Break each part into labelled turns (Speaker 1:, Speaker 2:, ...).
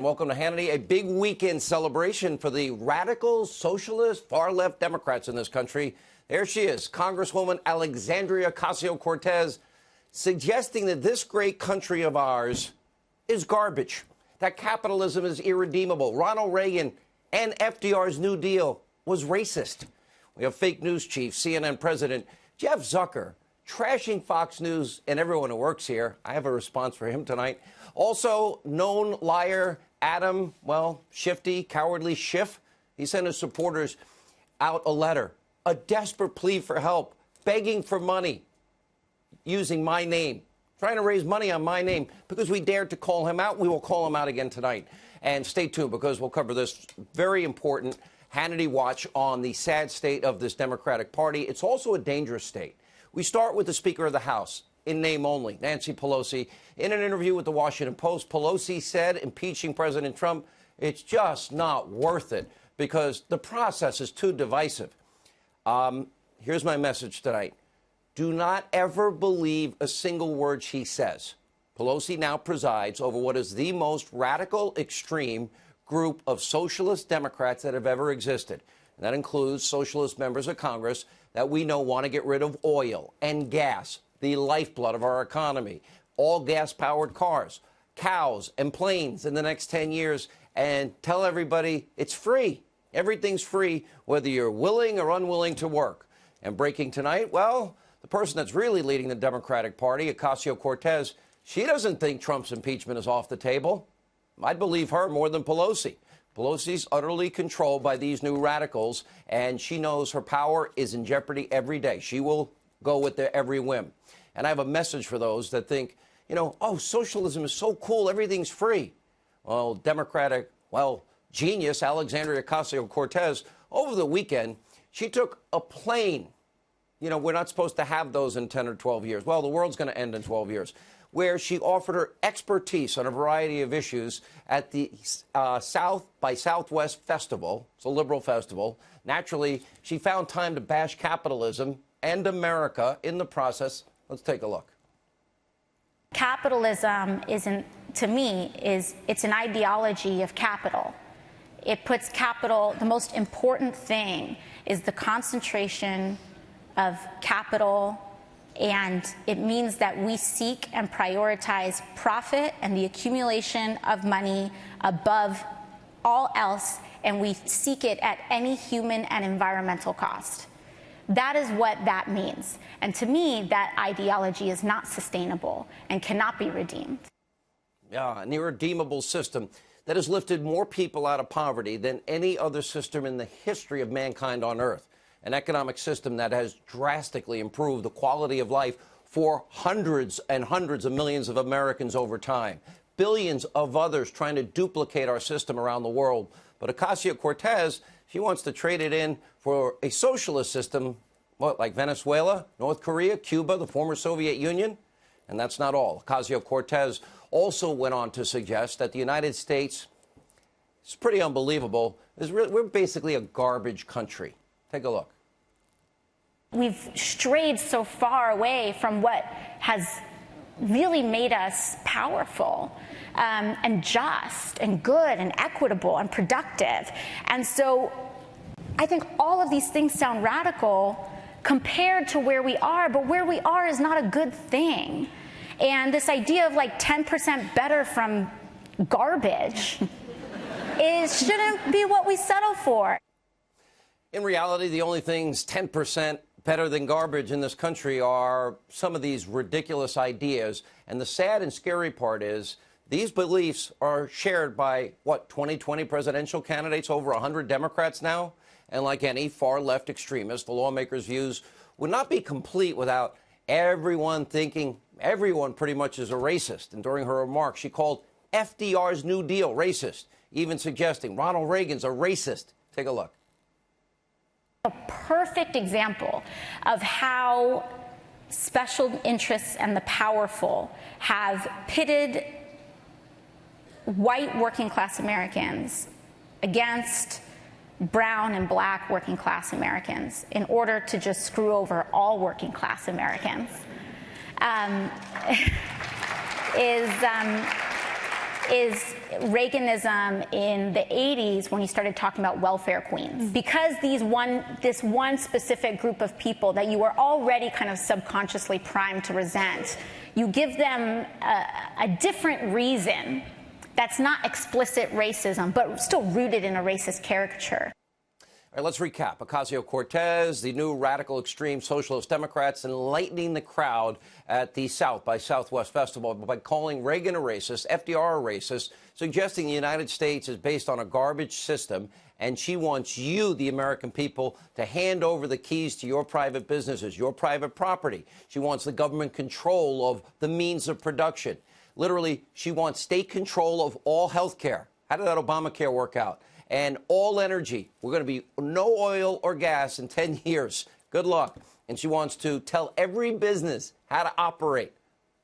Speaker 1: Welcome to Hannity. A big weekend celebration for the radical, socialist, far-left Democrats in this country. There she is, Congresswoman Alexandria Ocasio-Cortez, suggesting that this great country of ours is garbage, that capitalism is irredeemable. Ronald Reagan and FDR's New Deal was racist. We have fake news chief, CNN President Jeff Zucker, trashing Fox News and everyone who works here. I have a response for him tonight. Also, known liar Adam, shifty, cowardly Schiff. He sent his supporters out a letter, a desperate plea for help, begging for money, using my name, trying to raise money on my name because we dared to call him out. We will call him out again tonight. And stay tuned because we'll cover this very important Hannity watch on the sad state of this Democratic Party. It's also a dangerous state. We start with the Speaker of the House, in name only, Nancy Pelosi. In an interview with the Washington Post, Pelosi said impeaching President Trump, it's just not worth it because the process is too divisive. Here's my message tonight. Do not ever believe a single word she says. Pelosi now presides over what is the most radical, extreme group of socialist Democrats that have ever existed. And that includes socialist members of Congress that we know want to get rid of oil and gas, the lifeblood of our economy, all gas-powered cars, cows and planes in the next 10 years, and tell everybody it's free. Everything's free, whether you're willing or unwilling to work. And breaking tonight, well, the person that's really leading the Democratic Party, Ocasio-Cortez, she doesn't think Trump's impeachment is off the table. I'd believe her more than Pelosi. Pelosi's utterly controlled by these new radicals, and she knows her power is in jeopardy every day. She will go with their every whim. And I have a message for those that think, oh, socialism is so cool, everything's free. Well, Democratic, genius Alexandria Ocasio-Cortez, over the weekend, she took a plane. We're not supposed to have those in 10 or 12 years. Well, the world's going to end in 12 years. Where she offered her expertise on a variety of issues at the South by Southwest Festival. It's a liberal festival. Naturally, she found time to bash capitalism and America in the process. Let's take a look.
Speaker 2: Capitalism to me, it's an ideology of capital. It puts capital, the most important thing is the concentration of capital, and it means that we seek and prioritize profit and the accumulation of money above all else, and we seek it at any human and environmental cost. That is what that means. And to me, that ideology is not sustainable and cannot be redeemed.
Speaker 1: Yeah, an irredeemable system that has lifted more people out of poverty than any other system in the history of mankind on Earth. An economic system that has drastically improved the quality of life for hundreds and hundreds of millions of Americans over time. Billions of others trying to duplicate our system around the world. But Ocasio-Cortez, she wants to trade it in for a socialist system, like Venezuela, North Korea, Cuba, the former Soviet Union? And that's not all. Ocasio-Cortez also went on to suggest that the United States, it's pretty unbelievable, we're basically a garbage country. Take a look.
Speaker 2: We've strayed so far away from what has really made us powerful and just and good and equitable and productive. And so I think all of these things sound radical compared to where we are, but where we are is not a good thing. And this idea of 10% better from garbage shouldn't be what we settle for.
Speaker 1: In reality, the only things 10% better than garbage in this country are some of these ridiculous ideas. And the sad and scary part is these beliefs are shared by, 2020 presidential candidates, over 100 Democrats now? And like any far-left extremist, the lawmakers' views would not be complete without everyone thinking everyone pretty much is a racist. And during her remarks, she called FDR's New Deal racist, even suggesting Ronald Reagan's a racist. Take a look.
Speaker 2: A perfect example of how special interests and the powerful have pitted white working-class Americans against brown and black working-class Americans in order to just screw over all working-class Americans. is Reaganism in the 80s when he started talking about welfare queens. Because this one specific group of people that you were already kind of subconsciously primed to resent, you give them a different reason that's not explicit racism, but still rooted in a racist caricature.
Speaker 1: All right, let's recap. Ocasio-Cortez, the new radical extreme socialist Democrats, enlightening the crowd at the South by Southwest Festival by calling Reagan a racist, FDR a racist, suggesting the United States is based on a garbage system, and she wants you, the American people, to hand over the keys to your private businesses, your private property. She wants the government control of the means of production. Literally, she wants state control of all health care. How did that Obamacare work out? And all energy. We're going to be no oil or gas in 10 years. Good luck. And she wants to tell every business how to operate.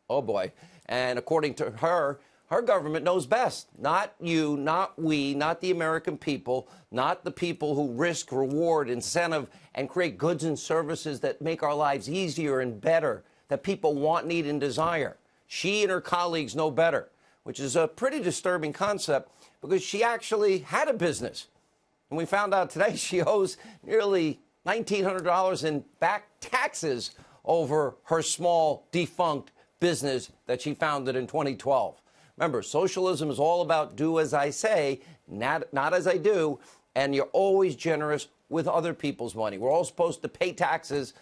Speaker 1: Oh, boy. And according to her, her government knows best. Not you, not we, not the American people, not the people who risk, reward, incentive, and create goods and services that make our lives easier and better, that people want, need, and desire. She and her colleagues know better, which is a pretty disturbing concept, because she actually had a business. And we found out today she owes nearly $1,900 in back taxes over her small, defunct business that she founded in 2012. Remember, socialism is all about do as I say, not as I do, and you're always generous with other people's money. We're all supposed to pay taxes,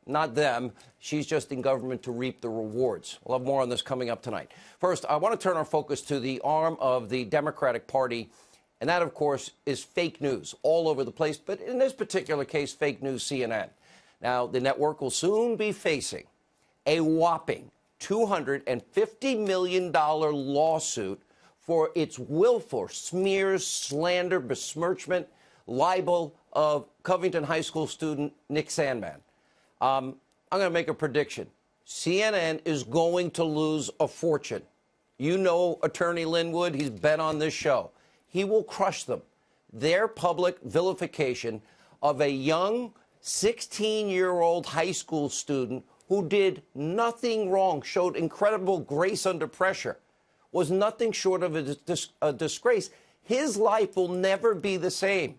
Speaker 1: not them. She's just in government to reap the rewards. We'll have more on this coming up tonight. First, I want to turn our focus to the arm of the Democratic Party, and that, of course, is fake news all over the place, but in this particular case, fake news CNN. Now, the network will soon be facing a whopping $250 million lawsuit for its willful smears, slander, besmirchment, libel of Covington High School student Nick Sandmann. I'm going to make a prediction. CNN is going to lose a fortune. You know Attorney Linwood. He's been on this show. He will crush them. Their public vilification of a young 16-year-old high school student who did nothing wrong, showed incredible grace under pressure, was nothing short of a disgrace. His life will never be the same.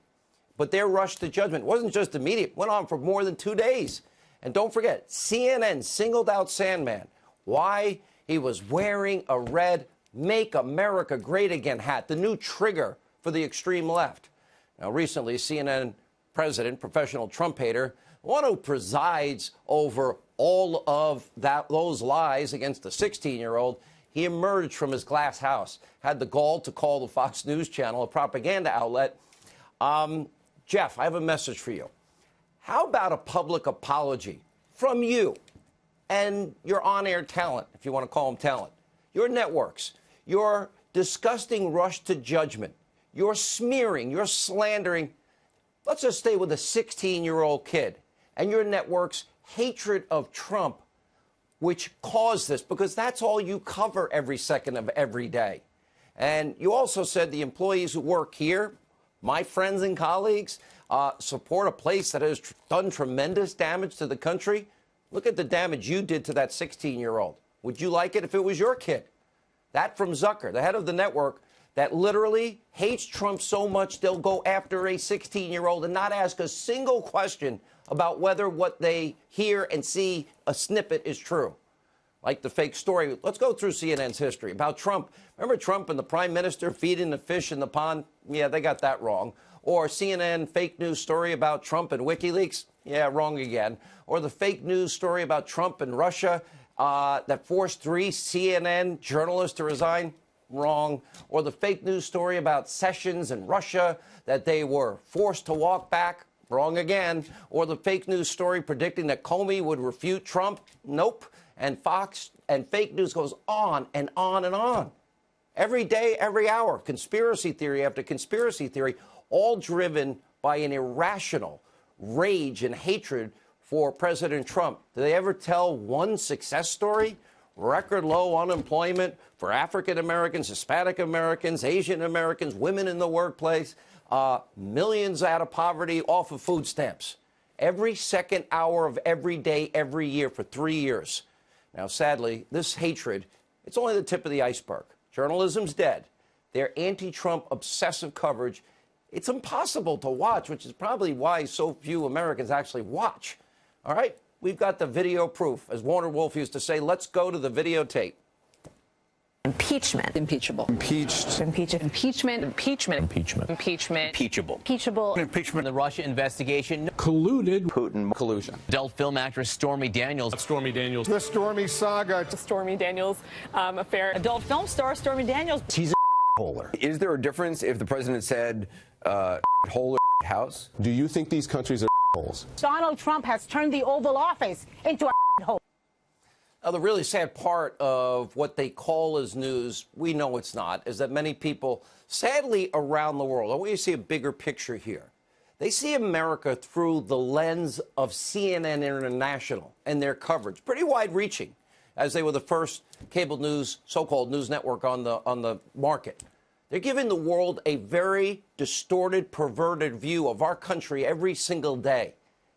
Speaker 1: But their rush to judgment wasn't just immediate. Went on for more than 2 days. And don't forget, CNN singled out Sandmann. Why? He was wearing a red Make America Great Again hat, the new trigger for the extreme left. Now, recently, CNN president, professional Trump hater, one who presides over all of those lies against the 16-year-old, he emerged from his glass house, had the gall to call the Fox News channel a propaganda outlet. Jeff, I have a message for you. How about a public apology from you and your on-air talent, if you want to call them talent, your networks, your disgusting rush to judgment, your smearing, your slandering? Let's just stay with a 16-year-old kid and your network's hatred of Trump, which caused this, because that's all you cover every second of every day. And you also said the employees who work here, my friends and colleagues, support a place that has done tremendous damage to the country. Look at the damage you did to that 16-year-old. Would you like it if it was your kid? That from Zucker, the head of the network, that literally hates Trump so much they'll go after a 16-year-old and not ask a single question about whether what they hear and see a snippet is true. Like the fake story. Let's go through CNN's history about Trump. Remember Trump and the prime minister feeding the fish in the pond? Yeah, they got that wrong. Or CNN fake news story about Trump and WikiLeaks? Yeah, wrong again. Or the fake news story about Trump and Russia that forced 3 CNN journalists to resign? Wrong. Or the fake news story about Sessions and Russia that they were forced to walk back? Wrong again. Or the fake news story predicting that Comey would refute Trump? Nope. And Fox and fake news goes on and on and on. Every day, every hour, conspiracy theory after conspiracy theory, all driven by an irrational rage and hatred for President Trump. Do they ever tell one success story? Record low unemployment for African Americans, Hispanic Americans, Asian Americans, women in the workplace, millions out of poverty off of food stamps. Every second hour of every day, every year for 3 years. Now, sadly, this hatred, it's only the tip of the iceberg. Journalism's dead. their anti-Trump obsessive coverage, it's impossible to watch, which is probably why so few Americans actually watch. All right, we've got the video proof. As Warner Wolf used to say, let's go to the videotape.
Speaker 3: Impeachment.
Speaker 4: Impeachable.
Speaker 3: Impeached. Impeachment.
Speaker 4: Impeachment.
Speaker 3: Impeachment.
Speaker 4: Impeachment.
Speaker 3: Impeachment.
Speaker 4: Impeachable.
Speaker 3: Impeachable.
Speaker 4: Impeachment. The Russia investigation.
Speaker 5: Colluded.
Speaker 4: Putin. Collusion. Adult film actress Stormy Daniels.
Speaker 5: Stormy Daniels.
Speaker 6: The Stormy saga.
Speaker 7: The Stormy Daniels affair. Adult film star Stormy Daniels.
Speaker 8: She's a holer. Is there a difference if the president said hole or house?
Speaker 5: Do you think these countries are holes?
Speaker 9: Donald Trump has turned the Oval Office into a hole.
Speaker 1: The really sad part of what they call as news, we know it's not, is that many people, sadly, around the world, I want you to see a bigger picture here. They see America through the lens of CNN International and their coverage, pretty wide-reaching, as they were the first cable news, so-called news network on the market. They're giving the world a very distorted, perverted view of our country every single day.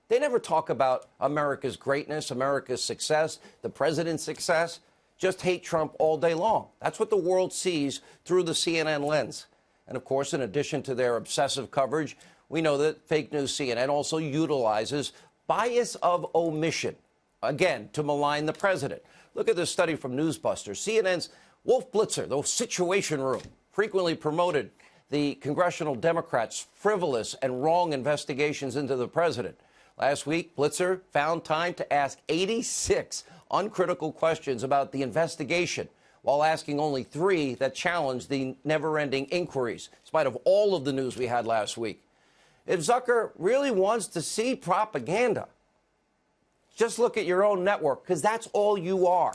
Speaker 1: They never talk about America's greatness, America's success, the president's success, just hate Trump all day long. That's what the world sees through the CNN lens. And, of course, in addition to their obsessive coverage, we know that fake news CNN also utilizes bias of omission, again, to malign the president. Look at this study from Newsbusters. CNN's Wolf Blitzer, the Situation Room, frequently promoted the congressional Democrats' frivolous and wrong investigations into the president. Last week, Blitzer found time to ask 86 uncritical questions about the investigation, while asking only 3 that challenged the never-ending inquiries, in spite of all of the news we had last week. If Zucker really wants to see propaganda, just look at your own network, because that's all you are.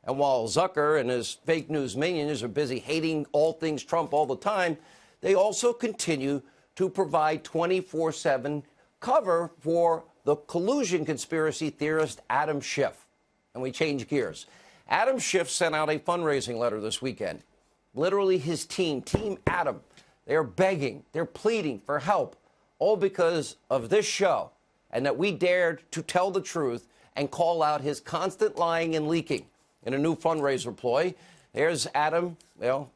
Speaker 1: And while Zucker and his fake news minions are busy hating all things Trump all the time, they also continue to provide 24/7 cover for the collusion conspiracy theorist Adam Schiff. And we change gears. Adam Schiff sent out a fundraising letter this weekend. Literally his team, Team Adam, they're begging, they're pleading for help, all because of this show, and that we dared to tell the truth and call out his constant lying and leaking. In a new fundraiser ploy, there's Adam, well,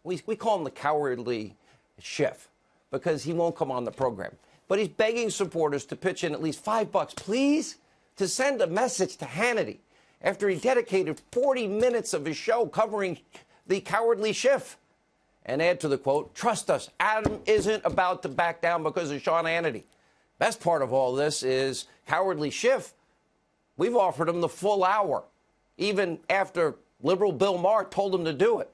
Speaker 1: we call him the cowardly Schiff, because he won't come on the program. But he's begging supporters to pitch in at least $5, please, to send a message to Hannity after he dedicated 40 minutes of his show covering the cowardly Schiff. And add to the quote, trust us, Adam isn't about to back down because of Sean Hannity. Best part of all this is cowardly Schiff, we've offered him the full hour, even after liberal Bill Maher told him to do it.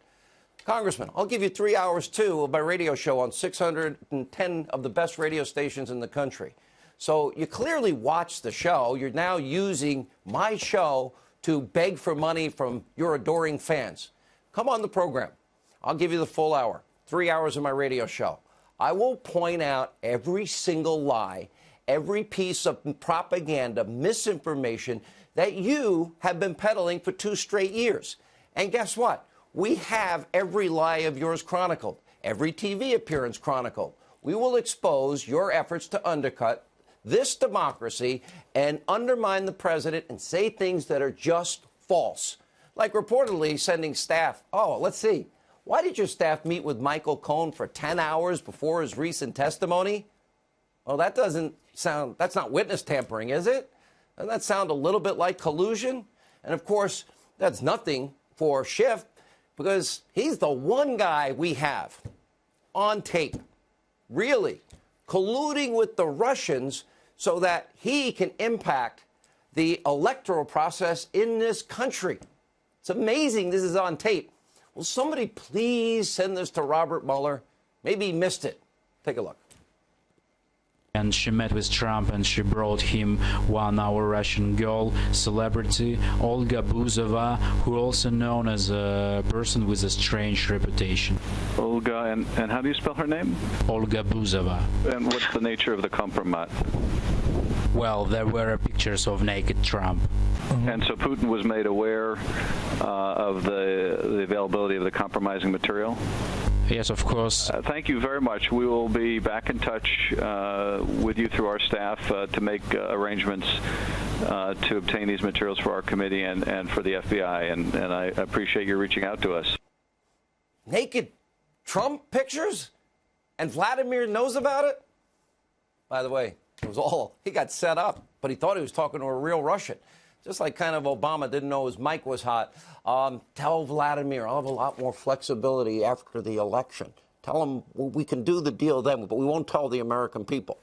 Speaker 1: Congressman, I'll give you 3 hours, too, of my radio show on 610 of the best radio stations in the country. So you clearly watch the show. You're now using my show to beg for money from your adoring fans. Come on the program. I'll give you the full hour, 3 hours of my radio show. I will point out every single lie, every piece of propaganda, misinformation that you have been peddling for 2 straight years. And guess what? We have every lie of yours chronicled, every TV appearance chronicled. We will expose your efforts to undercut this democracy and undermine the president and say things that are just false. Like reportedly sending staff, let's see, why did your staff meet with Michael Cohen for 10 hours before his recent testimony? Well, that doesn't sound, that's not witness tampering, is it? Doesn't that sound a little bit like collusion? And of course, that's nothing for Schiff, because he's the one guy we have on tape, really colluding with the Russians so that he can impact the electoral process in this country. It's amazing this is on tape. Will somebody please send this to Robert Mueller? Maybe he missed it. Take a look.
Speaker 10: And she met with Trump and she brought him 1 hour Russian girl, celebrity, Olga Buzova, who also known as a person with a strange reputation.
Speaker 11: Olga, and how do you spell her name?
Speaker 10: Olga Buzova.
Speaker 11: And what's the nature of the compromise?
Speaker 10: Well, there were pictures of naked Trump.
Speaker 11: And so Putin was made aware of the availability of the compromising material?
Speaker 10: Yes, of course.
Speaker 11: Thank you very much. We will be back in touch with you through our staff to make arrangements to obtain these materials for our committee and for the FBI, and I appreciate you reaching out to us.
Speaker 1: Naked Trump pictures? And Vladimir knows about it? By the way, he got set up, but he thought he was talking to a real Russian. Just like kind of Obama didn't know his mic was hot. Tell Vladimir, I'll have a lot more flexibility after the election. Tell him we can do the deal then, but we won't tell the American people.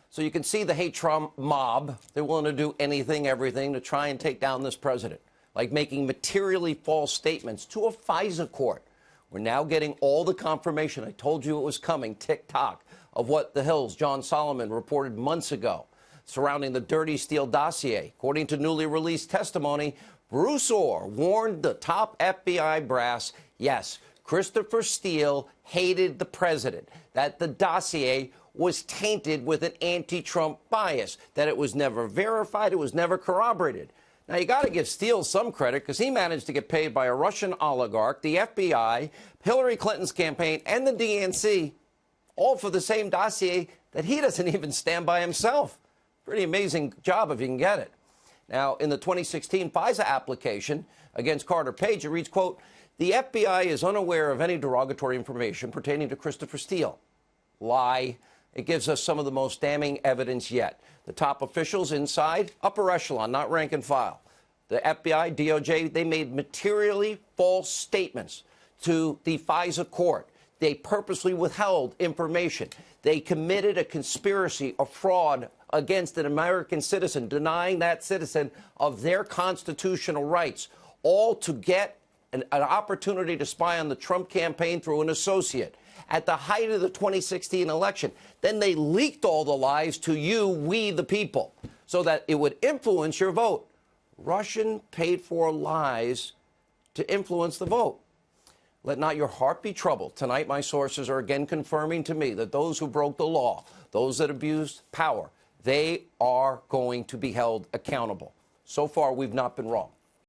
Speaker 1: So you can see the hate Trump mob. They're willing to do anything, everything to try and take down this president, like making materially false statements to a FISA court. We're now getting all the confirmation. I told you it was coming, tick-tock, of what the Hill's John Solomon reported months ago surrounding the Dirty Steele dossier. According to newly released testimony, Bruce Orr warned the top FBI brass, yes, Christopher Steele hated the president, that the dossier was tainted with an anti-Trump bias, that it was never verified, it was never corroborated. Now, you got to give Steele some credit because he managed to get paid by a Russian oligarch, the FBI, Hillary Clinton's campaign, and the DNC, all for the same dossier that he doesn't even stand by himself. Pretty amazing job if you can get it. Now, in the 2016 FISA application against Carter Page, it reads, quote, the FBI is unaware of any derogatory information pertaining to Christopher Steele. Lie. It gives us some of the most damning evidence yet. The top officials inside, upper echelon, not rank and file. The FBI, DOJ, they made materially false statements to the FISA court. They purposely withheld information. They committed a conspiracy, a fraud against an American citizen, denying that citizen of their constitutional rights, all to get an opportunity to spy on the Trump campaign through an associate. At the height of the 2016 election, then they leaked all the lies to you, we the people, so that it would influence your vote. Russian paid-for lies to influence the vote. Let not your heart be troubled. Tonight, my sources are again confirming to me that those who broke the law, those that abused power, they are going to be held accountable. So far, we've not been wrong.